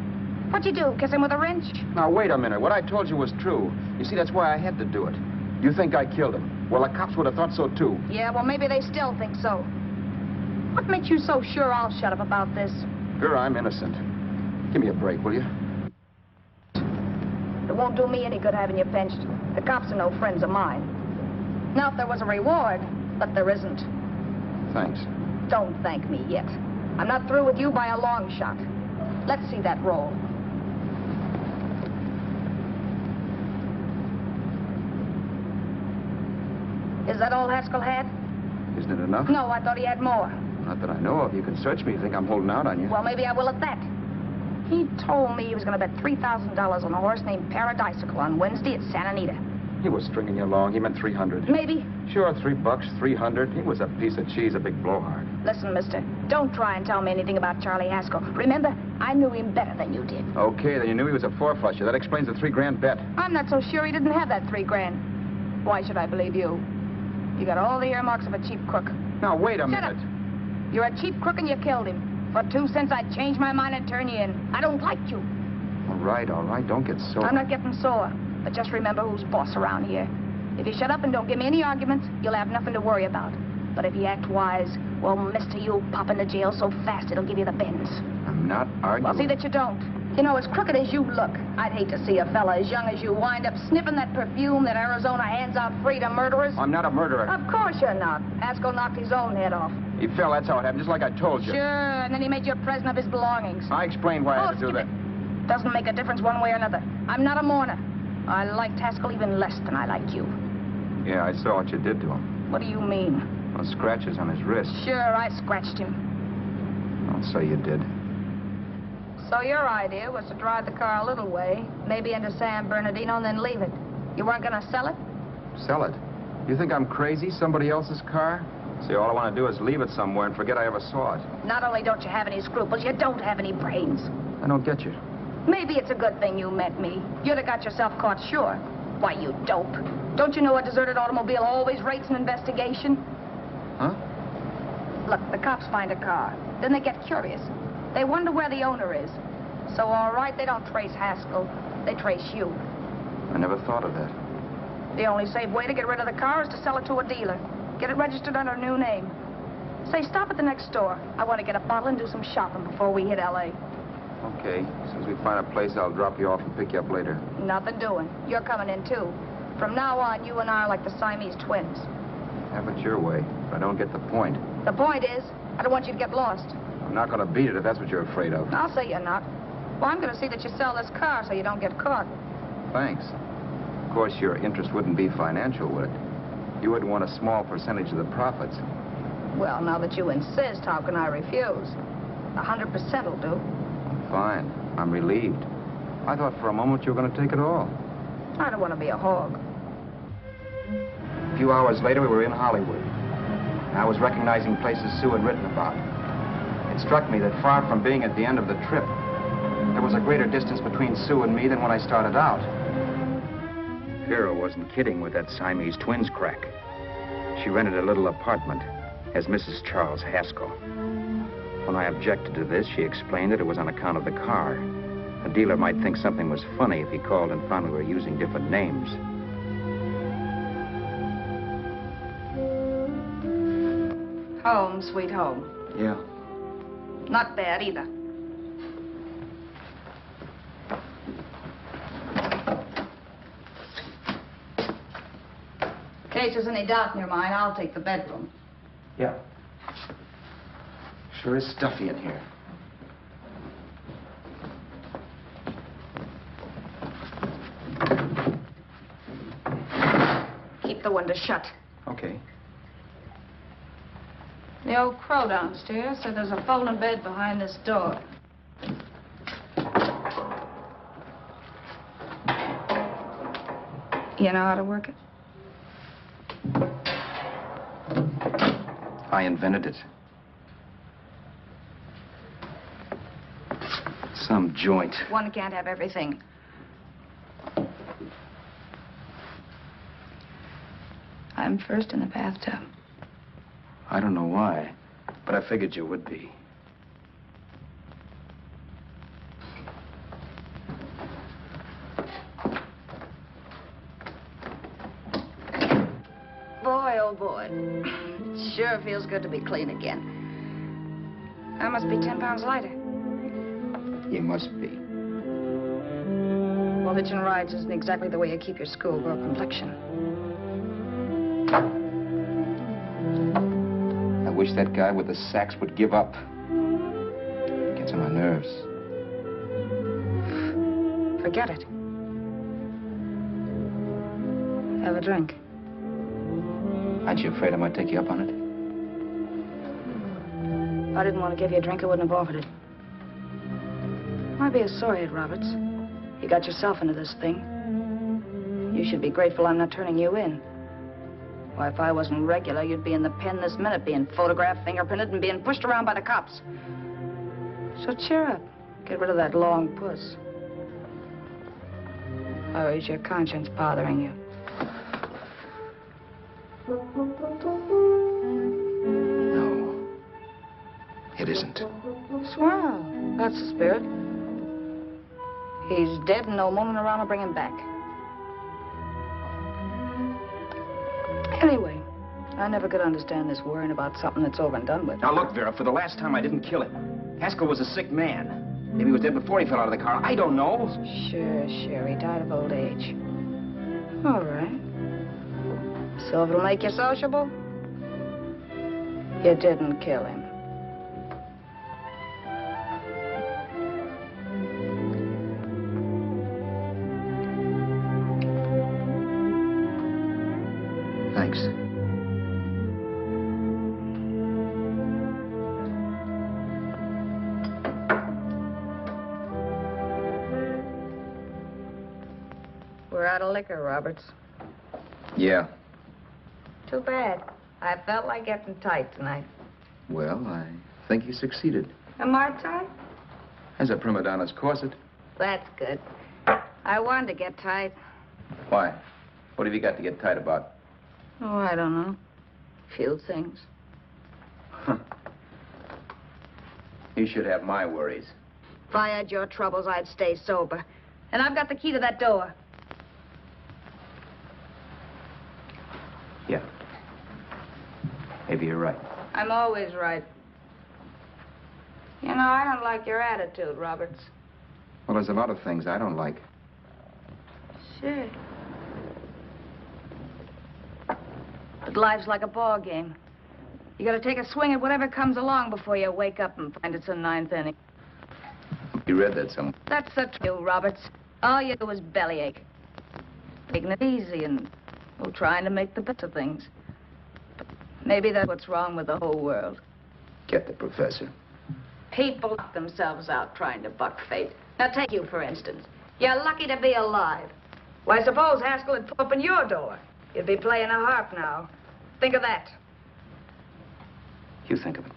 What'd you do, kiss him with a wrench? Now, wait a minute. What I told you was true. You see, that's why I had to do it. You think I killed him. Well, the cops would have thought so, too. Yeah, well, maybe they still think so. What makes you so sure I'll shut up about this? Vera, I'm innocent. Give me a break, will you? It won't do me any good having you pinched. The cops are no friends of mine. Now, if there was a reward, but there isn't. Thanks. Don't thank me yet. I'm not through with you by a long shot. Let's see that roll. Is that all Haskell had? Isn't it enough? No, I thought he had more. Not that I know of. You can search me if you think I'm holding out on you. Well, maybe I will at that. He told me he was going to bet $3,000 on a horse named Paradisical on Wednesday at Santa Anita. He was stringing you along. He meant 300. Maybe. Sure, $3, 300. He was a piece of cheese, a big blowhard. Listen, mister, don't try and tell me anything about Charlie Haskell. Remember, I knew him better than you did. Okay, then you knew he was a four-flusher. That explains the $3,000 bet. I'm not so sure he didn't have that $3,000. Why should I believe you? You got all the earmarks of a cheap crook. Now, wait a minute. Shut up. You're a cheap crook and you killed him. For 2 cents, I'd change my mind and turn you in. I don't like you. All right. Don't get sore. I'm not getting sore. But just remember who's boss around here. If you shut up and don't give me any arguments, you'll have nothing to worry about. But if you act wise, well, mister, you'll pop into jail so fast it'll give you the bends. I'm not arguing. Well, see that you don't. You know, as crooked as you look, I'd hate to see a fella as young as you wind up sniffing that perfume that Arizona hands out free to murderers. I'm not a murderer. Of course you're not. Haskell knocked his own head off. He fell, that's how it happened, just like I told you. Sure, and then he made you a present of his belongings. I explained why I had to do that. Doesn't make a difference one way or another. I'm not a mourner. I liked Haskell even less than I like you. Yeah, I saw what you did to him. What do you mean? Well, scratches on his wrist. Sure, I scratched him. I'll say you did. So your idea was to drive the car a little way, maybe into San Bernardino, and then leave it. You weren't going to sell it? Sell it? You think I'm crazy? Somebody else's car? See, all I want to do is leave it somewhere and forget I ever saw it. Not only don't you have any scruples, you don't have any brains. I don't get you. Maybe it's a good thing you met me. You'd have got yourself caught, sure. Why, you dope. Don't you know a deserted automobile always rates an investigation? Huh? Look, the cops find a car. Then they get curious. They wonder where the owner is. So, all right, they don't trace Haskell. They trace you. I never thought of that. The only safe way to get rid of the car is to sell it to a dealer. Get it registered under a new name. Say, stop at the next store. I want to get a bottle and do some shopping before we hit L.A. Okay. As soon as we find a place, I'll drop you off and pick you up later. Nothing doing. You're coming in, too. From now on, you and I are like the Siamese twins. Have it your way, but I don't get the point. The point is, I don't want you to get lost. I'm not going to beat it if that's what you're afraid of. I'll say you're not. Well, I'm going to see that you sell this car so you don't get caught. Thanks. Of course, your interest wouldn't be financial, would it? You wouldn't want a small percentage of the profits. Well, now that you insist, how can I refuse? 100% will do. Fine. I'm relieved. I thought for a moment you were going to take it all. I don't want to be a hog. A few hours later, we were in Hollywood. I was recognizing places Sue had written about. It struck me that far from being at the end of the trip, there was a greater distance between Sue and me than when I started out. Vera wasn't kidding with that Siamese twins crack. She rented a little apartment as Mrs. Charles Haskell. When I objected to this, she explained that it was on account of the car. A dealer might think something was funny if he called and found we were using different names. Home, sweet home. Yeah. Not bad, either. In case there's any doubt in your mind, I'll take the bedroom. Yeah. Sure is stuffy in here. Keep the window shut. Okay. The old crow downstairs said there's a folding bed behind this door. You know how to work it? I invented it. Some joint. One can't have everything. I'm first in the bathtub. I don't know why, but I figured you would be. Boy, oh boy. It sure feels good to be clean again. I must be 10 pounds lighter. You must be. Well, hitching rides isn't exactly the way you keep your schoolgirl complexion. I wish that guy with the sacks would give up. Gets on my nerves. Forget it. Have a drink. Aren't you afraid I might take you up on it? If I didn't want to give you a drink, I wouldn't have offered it. Might be a sorehead, Roberts. You got yourself into this thing. You should be grateful I'm not turning you in. Why, if I wasn't regular, you'd be in the pen this minute, being photographed, fingerprinted, and being pushed around by the cops. So cheer up. Get rid of that long puss. Or is your conscience bothering you? No. It isn't. Swell. That's the spirit. He's dead and no moaning around will bring him back. Anyway, I never could understand this worrying about something that's over and done with. Now look, Vera, for the last time I didn't kill him. Haskell was a sick man. Maybe he was dead before he fell out of the car. I don't know. Sure. He died of old age. All right. So if it'll make you sociable, you didn't kill him. Thanks. We're out of liquor, Roberts. Yeah. Too bad. I felt like getting tight tonight. Well, I think you succeeded. Am I tight? As a prima donna's corset. That's good. I wanted to get tight. Why? What have you got to get tight about? Oh, I don't know. Few things. You should have my worries. If I had your troubles, I'd stay sober. And I've got the key to that door. Yeah. Maybe you're right. I'm always right. You know, I don't like your attitude, Roberts. Well, there's a lot of things I don't like. Sure. But life's like a ball game. You gotta take a swing at whatever comes along before you wake up and find it's a ninth inning. You read that somewhere. That's the truth, Roberts. All you do is bellyache. Taking it easy and, well, trying to make the best of things. But maybe that's what's wrong with the whole world. Get the professor. People knock themselves out trying to buck fate. Now, take you, for instance. You're lucky to be alive. Why, suppose Haskell had opened your door. You'd be playing a harp now. Think of that. You think of it.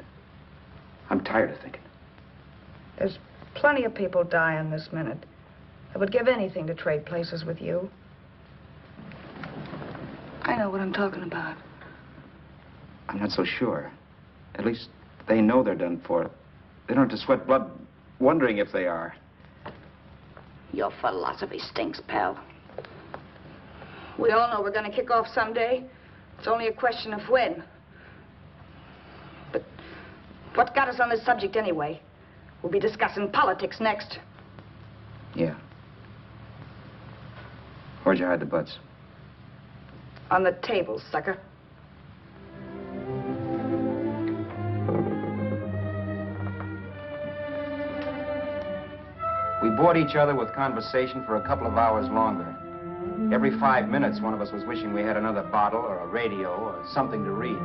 I'm tired of thinking. There's plenty of people dying this minute. I would give anything to trade places with you. I know what I'm talking about. I'm not so sure. At least they know they're done for. They don't have to sweat blood wondering if they are. Your philosophy stinks, pal. We all know we're going to kick off someday. It's only a question of when. But what got us on this subject anyway? We'll be discussing politics next. Yeah. Where'd you hide the butts? On the table, sucker. We bored each other with conversation for a couple of hours longer. Every 5 minutes, one of us was wishing we had another bottle or a radio or something to read.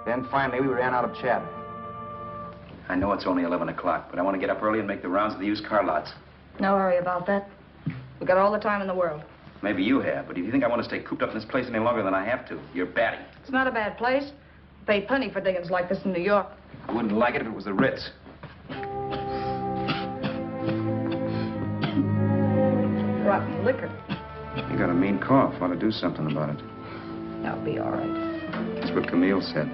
Then finally, we ran out of chatter. I know it's only 11 o'clock, but I want to get up early and make the rounds of the used car lots. No hurry about that. We got all the time in the world. Maybe you have, but if you think I want to stay cooped up in this place any longer than I have to, you're batty. It's not a bad place. Pay plenty for diggings like this in New York. I wouldn't like it if it was the Ritz. brought me liquor. You got a mean cough. Want to do something about it. I'll be all right. That's what Camille said.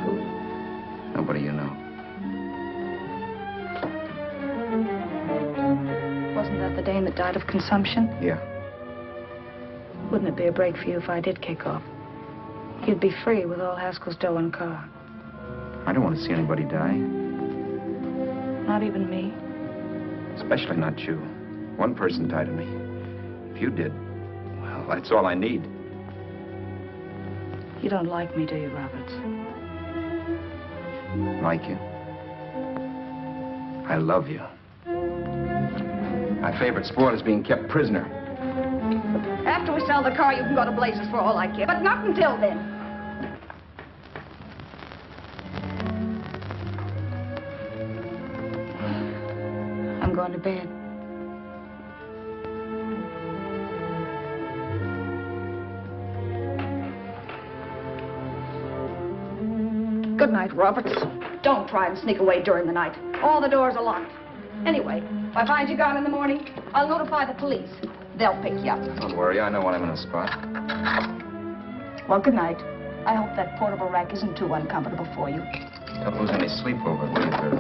Who? Nobody you know. Wasn't that the dame that died of consumption? Yeah. Wouldn't it be a break for you if I did kick off? You'd be free with all Haskell's dough and car. I don't want to see anybody die. Not even me. Especially not you. One person died of me. If you did, well, that's all I need. You don't like me, do you, Roberts? Like you? I love you. My favorite sport is being kept prisoner. After we sell the car, you can go to blazes for all I care. But not until then. I'm going to bed. Good night, Roberts. Don't try and sneak away during the night. All the doors are locked. Anyway, if I find you gone in the morning, I'll notify the police. They'll pick you up. Don't worry, I know when I'm in a spot. Well, good night. I hope that portable rack isn't too uncomfortable for you. Don't lose any sleep over it, will you, Vera?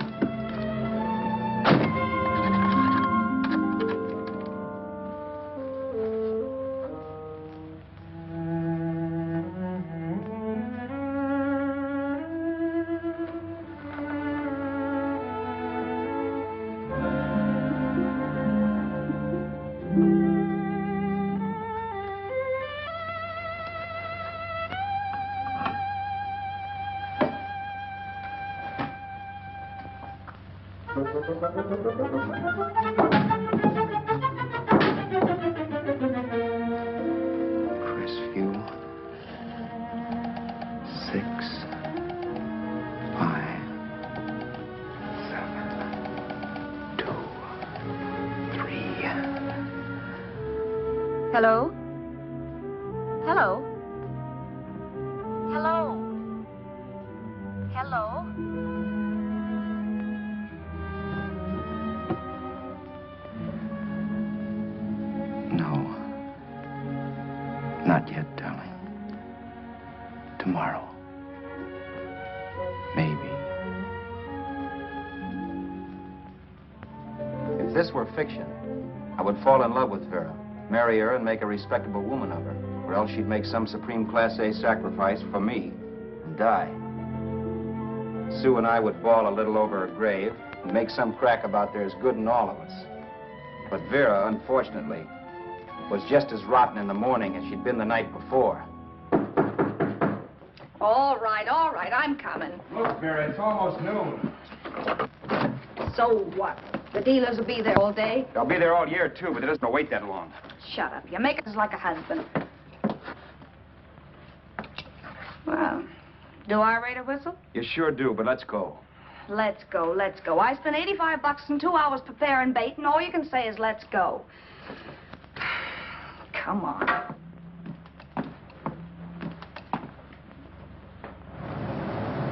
Crestview. 6, 5, 7, 2, 3. Hello? Hello? Hello? Hello? No. Not yet, darling. Tomorrow. Maybe. If this were fiction, I would fall in love with Vera, marry her, and make a respectable woman of her. Or else she'd make some supreme Class A sacrifice for me and die. Sue and I would bawl a little over her grave and make some crack about there's good in all of us. But Vera, unfortunately, was just as rotten in the morning as she'd been the night before. All right, I'm coming. Look, Vera, it's almost noon. So what? The dealers will be there all day? They'll be there all year, too, but it doesn't wait that long. Shut up. You make us like a husband. Well, do I rate a whistle? You sure do, but let's go. Let's go, let's go. I spent $85 in 2 hours preparing bait, and all you can say is let's go. Come on.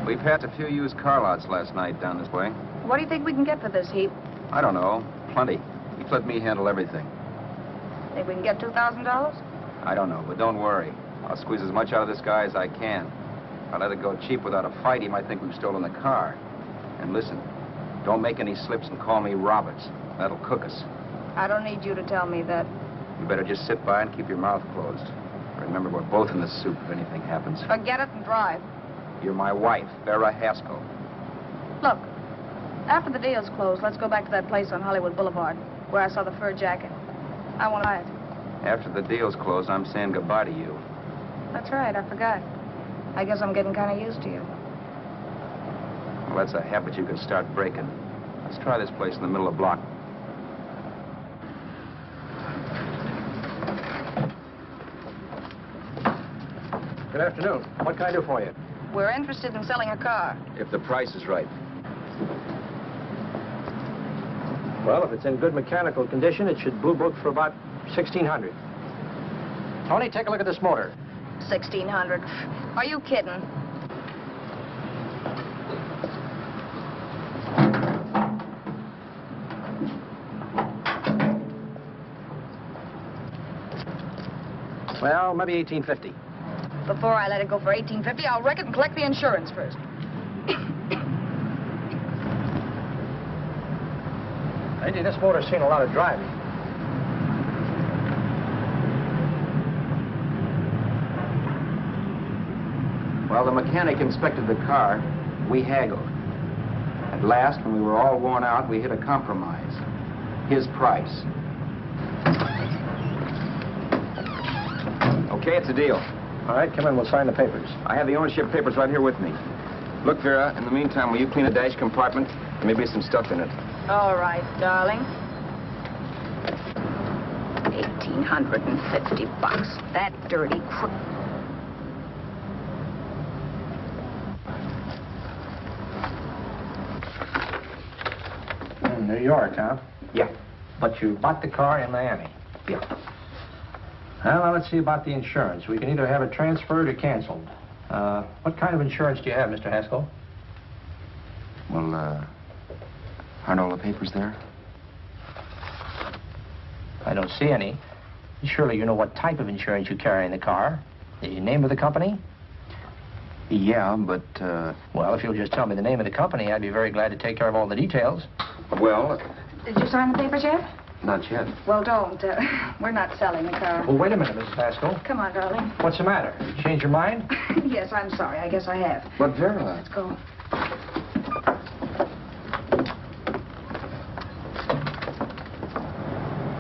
We passed a few used car lots last night down this way. What do you think we can get for this heap? I don't know. Plenty. You let me handle everything. Think we can get $2,000? I don't know, but don't worry. I'll squeeze as much out of this guy as I can. If I let it go cheap without a fight, he might think we've stolen the car. And listen, don't make any slips and call me Roberts. That'll cook us. I don't need you to tell me that. You better just sit by and keep your mouth closed. Remember, we're both in the soup if anything happens. Forget it and drive. You're my wife, Vera Haskell. Look, after the deal's closed, let's go back to that place on Hollywood Boulevard where I saw the fur jacket. I want to buy it. After the deal's closed, I'm saying goodbye to you. That's right, I forgot. I guess I'm getting kind of used to you. Well, that's a habit you could start breaking. Let's try this place in the middle of the block. Good afternoon. What can I do for you? We're interested in selling a car. If the price is right. Well, if it's in good mechanical condition, it should blue book for about $1,600. Tony, take a look at this motor. 1,600. Are you kidding? Well, maybe 1850. Before I let it go for 1850, I'll wreck it and collect the insurance first. Lady, this motor's seen a lot of driving. Well, the mechanic inspected the car. We haggled. At last, when we were all worn out, we hit a compromise. His price. Okay, it's a deal. All right, come in. We'll sign the papers. I have the ownership papers right here with me. Look, Vera, in the meantime, will you clean the dash compartment? There may be some stuff in it. All right, darling. $1,850. That dirty crook. In New York, huh? Yeah. But you bought the car in Miami. Yeah. Well, now let's see about the insurance. We can either have it transferred or canceled. What kind of insurance do you have, Mr. Haskell? Well, aren't all the papers there? I don't see any. Surely you know what type of insurance you carry in the car. The name of the company? Yeah, but, Well, if you'll just tell me the name of the company, I'd be very glad to take care of all the details. well, Did you sign the papers yet? not yet. Well, don't. We're not selling the car. Well, wait a minute, Mrs. Haskell. Come on, darling. What's the matter? You changed your mind? Yes, I'm sorry. I guess I have. But, Vera... Let's go.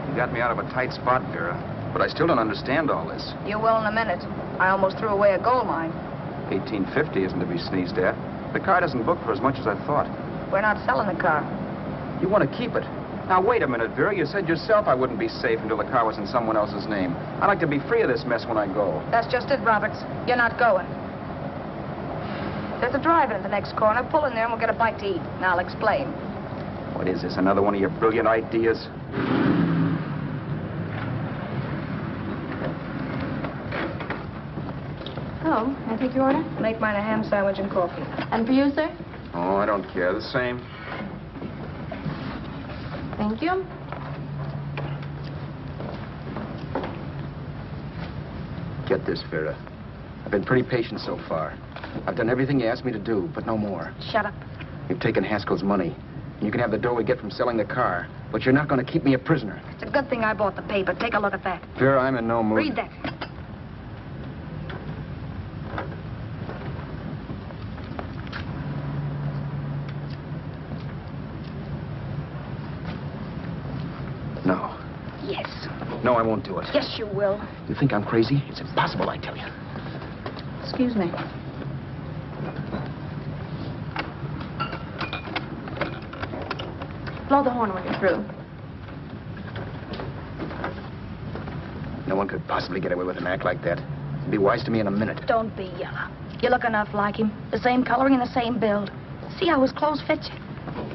You got me out of a tight spot, Vera. But I still don't understand all this. You will in a minute. I almost threw away a gold mine. 1850 isn't to be sneezed at. The car doesn't book for as much as I thought. We're not selling the car. You want to keep it. Now, wait a minute, Vera. You said yourself I wouldn't be safe until the car was in someone else's name. I'd like to be free of this mess when I go. That's just it, Roberts. You're not going. There's a drive-in at the next corner. Pull in there and we'll get a bite to eat. And I'll explain. What is this, another one of your brilliant ideas? Oh, I take your order? Make mine a ham sandwich and coffee. And for you, sir? Oh, I don't care. The same. Thank you. Get this, Vera. I've been pretty patient so far. I've done everything you asked me to do, but no more. Shut up. You've taken Haskell's money. And you can have the dough we get from selling the car. But you're not going to keep me a prisoner. It's a good thing I bought the paper. Take a look at that. Vera, I'm in no mood. Read that. No. Yes. No, I won't do it. Yes, you will. You think I'm crazy? It's impossible, I tell you. Excuse me. Blow the horn when you're through. No one could possibly get away with an act like that. It'd be wise to me in a minute. Don't be yellow. You look enough like him. The same coloring and the same build. See how his clothes fit you?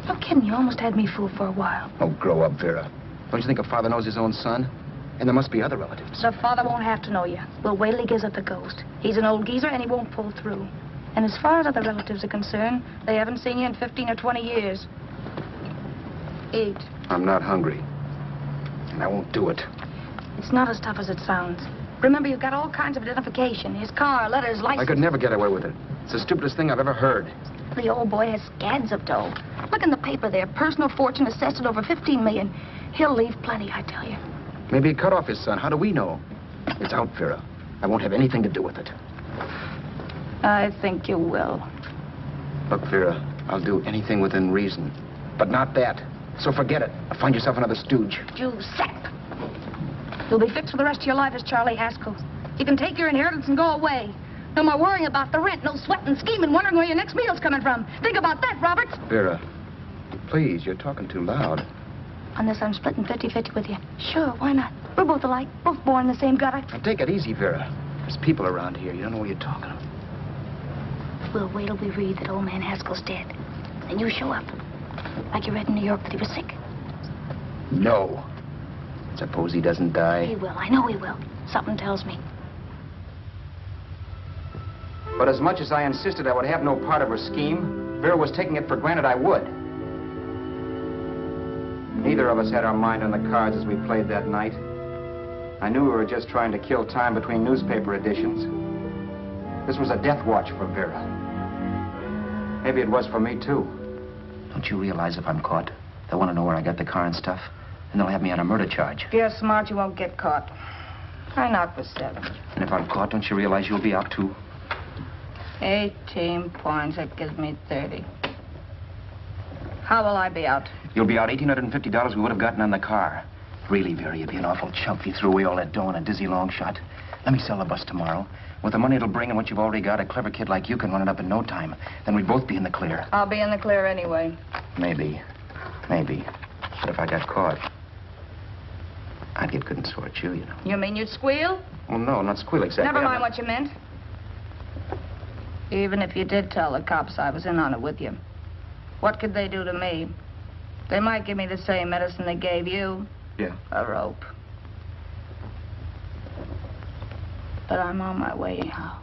No kidding, you almost had me fooled for a while. Oh, grow up, Vera. Don't you think a father knows his own son? And there must be other relatives. The father won't have to know you. We'll wait till he gives up the ghost. He's an old geezer and he won't pull through. And as far as other relatives are concerned, they haven't seen you in 15 or 20 years. Eat. I'm not hungry. And I won't do it. It's not as tough as it sounds. Remember, you've got all kinds of identification. His car, letters, license. I could never get away with it. It's the stupidest thing I've ever heard. The old boy has scads of dough. Look in the paper there. Personal fortune assessed at over $15 million. He'll leave plenty, I tell you. Maybe he cut off his son. How do we know? It's out, Vera. I won't have anything to do with it. I think you will. Look, Vera, I'll do anything within reason. But not that. So forget it. Find yourself another stooge. You sap. You'll be fixed for the rest of your life as Charlie Haskell. You can take your inheritance and go away. No more worrying about the rent, no sweating, scheming, wondering where your next meal's coming from. Think about that, Roberts. Vera, please, you're talking too loud. On this, I'm splitting 50-50 with you. Sure, why not? We're both alike, both born in the same gutter. Now, take it easy, Vera. There's people around here. You don't know what you're talking about. We'll wait till we read that old man Haskell's dead. Then you show up. Like you read in New York that he was sick. No. Suppose he doesn't die. He will. I know he will. Something tells me. But as much as I insisted I would have no part of her scheme, Vera was taking it for granted I would. Neither of us had our mind on the cards as we played that night. I knew we were just trying to kill time between newspaper editions. This was a death watch for Vera. Maybe it was for me, too. Don't you realize if I'm caught, they'll want to know where I got the car and stuff, and they'll have me on a murder charge. If you're smart, you won't get caught. I knock for 7. And if I'm caught, don't you realize you'll be out, too? 18 points. That gives me 30. How will I be out? You'll be out $1,850 we would have gotten on the car. Really, Vera, you'd be an awful chump if you threw away all that dough on a dizzy long shot. Let me sell the bus tomorrow. With the money it'll bring and what you've already got, a clever kid like you can run it up in no time. Then we'd both be in the clear. I'll be in the clear anyway. Maybe. Maybe. But if I got caught, I'd get good and sore at you, you know. You mean you'd squeal? Well, no, not squeal exactly. Never mind what you meant. Even if you did tell the cops I was in on it with you, what could they do to me? They might give me the same medicine they gave you. Yeah. A rope. But I'm on my way now.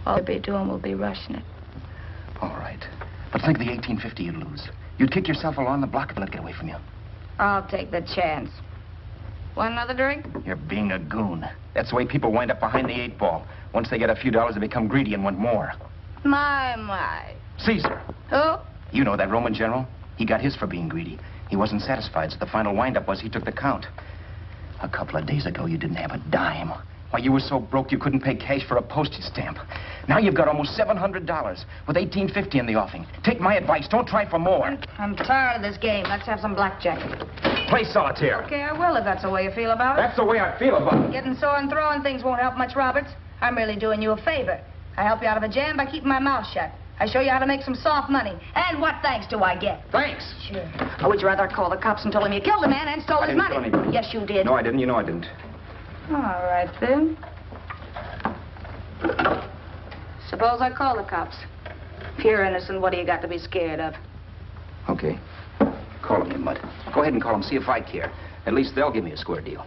All they'll be doing will be rushing it. All right. But think of the $1,850 you'd lose. You'd kick yourself along the block if I let it get away from you. I'll take the chance. Want another drink? You're being a goon. That's the way people wind up behind the 8 ball. Once they get a few dollars, they become greedy and want more. My. Caesar. Who? You know that Roman general? He got his for being greedy. He wasn't satisfied, so the final wind-up was he took the count. A couple of days ago, you didn't have a dime. Why, you were so broke you couldn't pay cash for a postage stamp. Now you've got almost $700 with $1,850 in the offing. Take my advice. Don't try for more. I'm tired of this game. Let's have some blackjack. Play solitaire. Okay, I will if that's the way you feel about it. That's the way I feel about it. Getting sore and throwing things won't help much, Roberts. I'm really doing you a favor. I help you out of a jam by keeping my mouth shut. I show you how to make some soft money. And what thanks do I get? Thanks. Sure. Or would you rather call the cops and told them you killed the man and stole his money? I didn't kill anybody. Yes, you did. No, I didn't. You know I didn't. All right, then. Suppose I call the cops. If you're innocent, what do you got to be scared of? Okay. Call them, you mutt. Go ahead and call them, see if I care. At least they'll give me a square deal.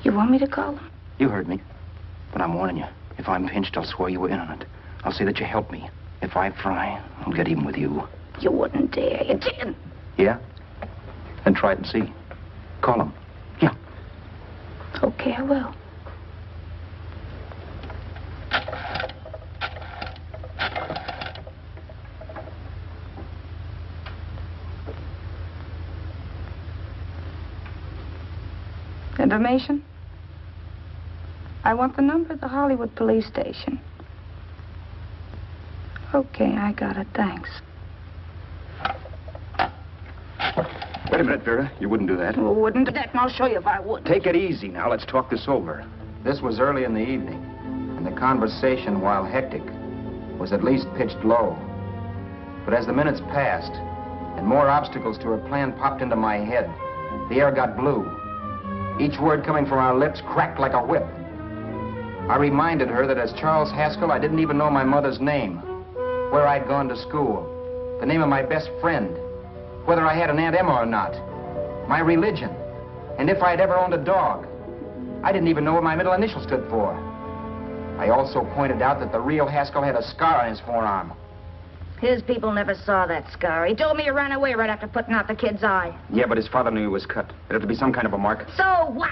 You want me to call them? You heard me. But I'm warning you. If I'm pinched, I'll swear you were in on it. I'll say that you helped me. If I fry, I'll get even with you. You wouldn't dare. You didn't. Yeah? Then try it and see. Call them. Yeah. Okay, I will. Information? I want the number of the Hollywood police station. Okay, I got it. Thanks. Wait a minute, Vera. You wouldn't do that. Well, wouldn't do that, and I'll show you if I would. Take it easy now. Let's talk this over. This was early in the evening, and the conversation, while hectic, was at least pitched low. But as the minutes passed, and more obstacles to her plan popped into my head, the air got blue. Each word coming from our lips cracked like a whip. I reminded her that as Charles Haskell, I didn't even know my mother's name, where I'd gone to school, the name of my best friend, whether I had an Aunt Emma or not, my religion, and if I'd ever owned a dog. I didn't even know what my middle initial stood for. I also pointed out that the real Haskell had a scar on his forearm. His people never saw that scar. He told me he ran away right after putting out the kid's eye. Yeah, but his father knew he was cut. It'd have to be some kind of a mark. So what?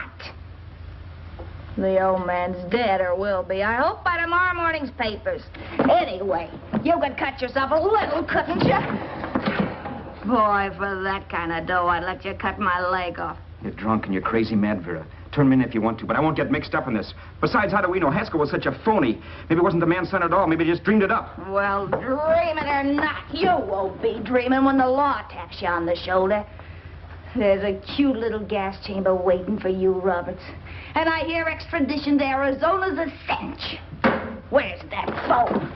The old man's dead, or will be. I hope by tomorrow morning's papers. Anyway, you could cut yourself a little, couldn't you? Boy, for that kind of dough, I'd let you cut my leg off. You're drunk and you're crazy mad, Vera. Turn me in if you want to, but I won't get mixed up in this. Besides, how do we know Haskell was such a phony? Maybe it wasn't the man's son at all. Maybe he just dreamed it up. Well, dreaming or not, you won't be dreaming when the law taps you on the shoulder. There's a cute little gas chamber waiting for you, Roberts. And I hear extradition to Arizona's a cinch. Where's that phone?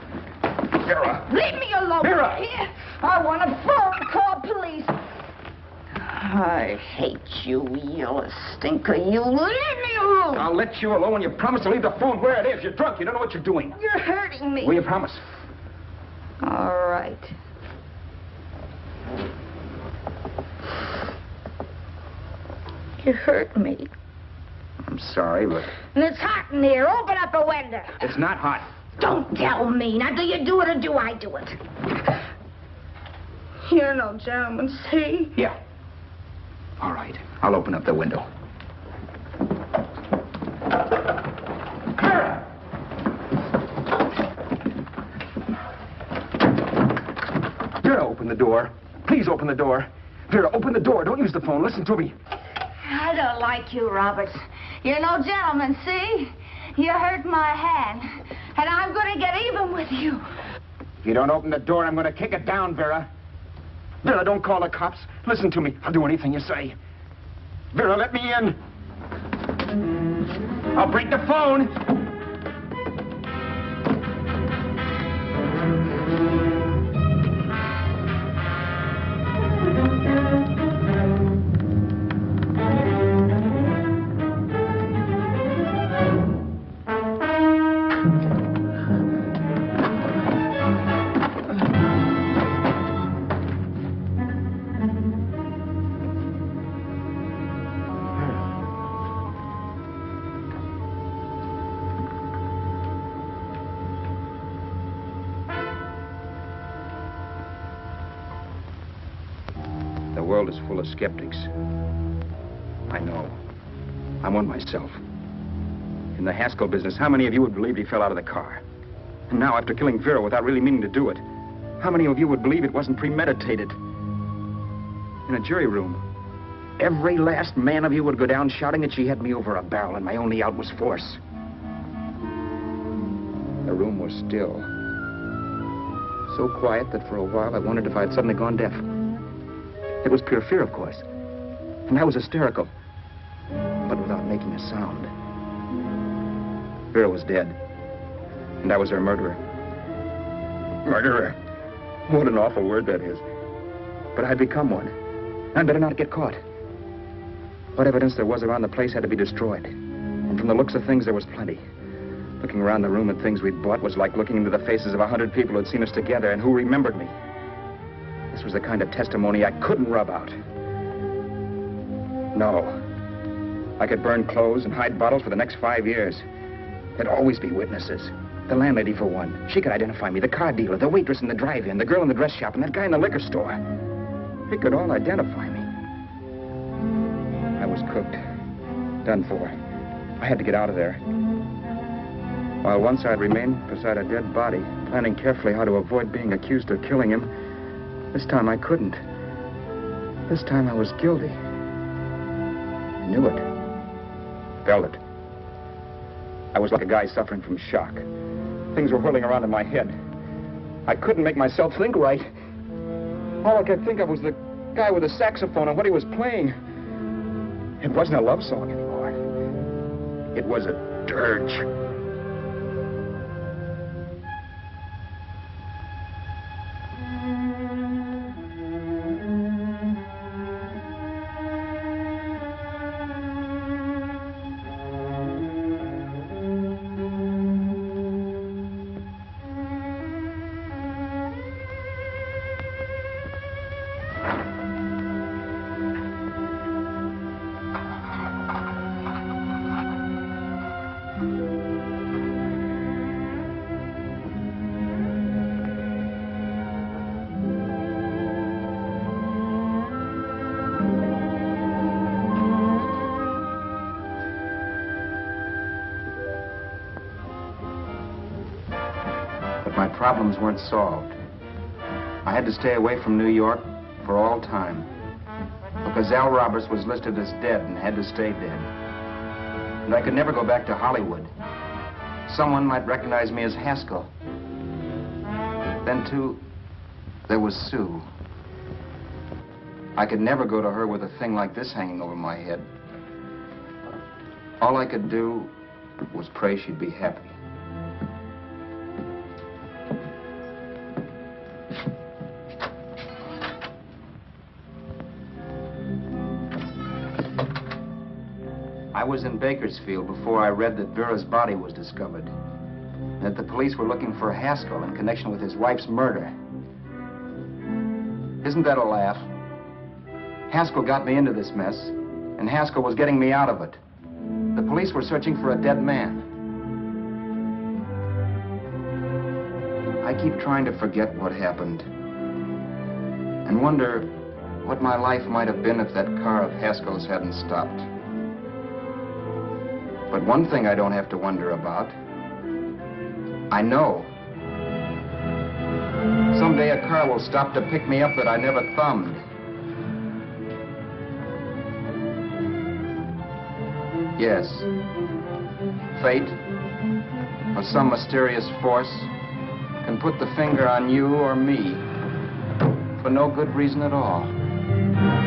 Vera! Leave me alone. Vera! Here. I want a phone. Call police. I hate you, yellow stinker. You leave me alone. I'll let you alone when you promise to leave the phone where it is. You're drunk. You don't know what you're doing. You're hurting me. Will you promise? All right. You hurt me. I'm sorry, but... And it's hot in here. Open up a window. It's not hot. Don't tell me. Now, do you do it or do I do it? You're no gentleman, see? Yeah. All right. I'll open up the window. door. Please open the door. Vera, open the door. Don't use the phone. Listen to me. I don't like you, Roberts. You're no gentleman, see? You hurt my hand, and I'm going to get even with you. If you don't open the door, I'm going to kick it down, Vera. Vera, don't call the cops. Listen to me. I'll do anything you say. Vera, let me in. I'll break the phone. The world is full of skeptics. I know. I'm one myself. In the Haskell business, how many of you would believe he fell out of the car? And now, after killing Vera without really meaning to do it, how many of you would believe it wasn't premeditated? In a jury room, every last man of you would go down shouting that she had me over a barrel and my only out was force. The room was still. So quiet that for a while I wondered if I had suddenly gone deaf. It was pure fear, of course. And I was hysterical, but without making a sound. Vera was dead, and I was her murderer. Murderer. What an awful word that is. But I'd become one. I'd better not get caught. What evidence there was around the place had to be destroyed. And from the looks of things, there was plenty. Looking around the room at things we'd bought was like looking into the faces of 100 people who had seen us together and who remembered me. This was the kind of testimony I couldn't rub out. No. I could burn clothes and hide bottles for the next 5 years. There'd always be witnesses. The landlady, for one. She could identify me. The car dealer, the waitress in the drive-in, the girl in the dress shop, and that guy in the liquor store. They could all identify me. I was cooked. Done for. I had to get out of there. While once I'd remained beside a dead body, planning carefully how to avoid being accused of killing him, this time I couldn't. This time I was guilty. I knew it. Felt it. I was like a guy suffering from shock. Things were whirling around in my head. I couldn't make myself think right. All I could think of was the guy with the saxophone and what he was playing. It wasn't a love song anymore. It was a dirge. Problems weren't solved. I had to stay away from New York for all time because Al Roberts was listed as dead and had to stay dead. And I could never go back to Hollywood. Someone might recognize me as Haskell. Then, too, there was Sue. I could never go to her with a thing like this hanging over my head. All I could do was pray she'd be happy. I was in Bakersfield before I read that Vera's body was discovered, and that the police were looking for Haskell in connection with his wife's murder. Isn't that a laugh? Haskell got me into this mess, and Haskell was getting me out of it. The police were searching for a dead man. I keep trying to forget what happened, and wonder what my life might have been if that car of Haskell's hadn't stopped. But one thing I don't have to wonder about. I know. Someday a car will stop to pick me up that I never thumbed. Yes. Fate, or some mysterious force, can put the finger on you or me for no good reason at all.